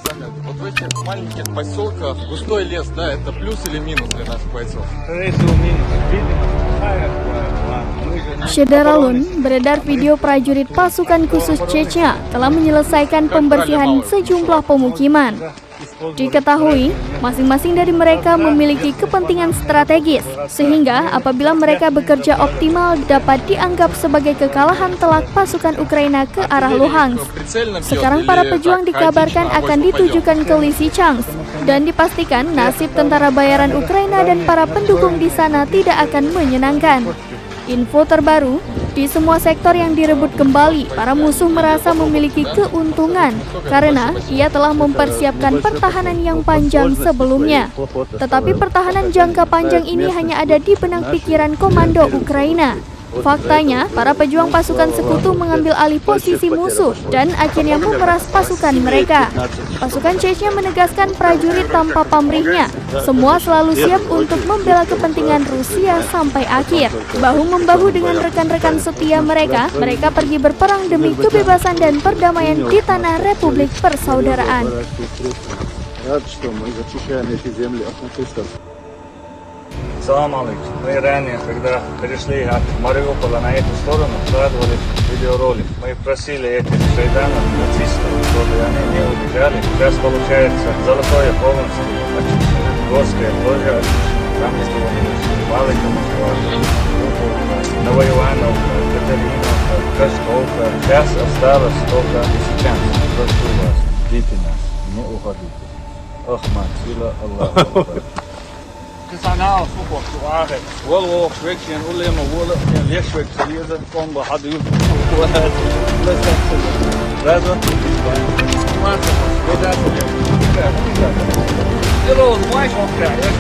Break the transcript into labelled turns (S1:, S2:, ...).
S1: Саня, вот в этих маленьких поселках густой лес, да, это плюс или минус для наших бойцов?
S2: Syederalun beredar video prajurit pasukan khusus Chechnya telah menyelesaikan pembersihan sejumlah pemukiman. Diketahui, masing-masing dari mereka memiliki kepentingan strategis, sehingga apabila mereka bekerja optimal dapat dianggap sebagai kekalahan telak pasukan Ukraina ke arah Luhansk. Sekarang para pejuang dikabarkan akan ditujukan ke Lysychansk, dan dipastikan nasib tentara bayaran Ukraina dan para pendukung di sana tidak akan menyenangkan. Info terbaru, di semua sektor yang direbut kembali, para musuh merasa memiliki keuntungan karena ia telah mempersiapkan pertahanan yang panjang sebelumnya. Tetapi pertahanan jangka panjang ini hanya ada di benak pikiran komando Ukraina. Faktanya, para pejuang pasukan sekutu mengambil alih posisi musuh dan akhirnya memeras pasukan mereka. Pasukan Chechnya menegaskan prajurit tanpa pamrihnya. Semua selalu siap untuk membela kepentingan Rusia sampai akhir. Bahu-membahu dengan rekan-rekan setia mereka, mereka pergi berperang demi kebebasan dan perdamaian di tanah Republik Persaudaraan.
S3: Салам алейкум. Мы ранее, когда перешли от Мариуполя на эту сторону, складывали видеоролик. Мы просили этих шайданов, нацистов, чтобы они не убежали. Сейчас получается золотое полностью очищено. Горское тоже очищено. Там есть Малика, Новоивановка, Катериновка, Кашковка. Сейчас осталось только Lysychansk. Прошу вас, ждите нас, не уходите. Ахмад, сила Аллаха. Sana super suave. والله شويكين ولا ما ولا ليش شويك سليزة قوم بحد يوسف وهذا بس هذا ما تفهم بدأ يلا ما يشوف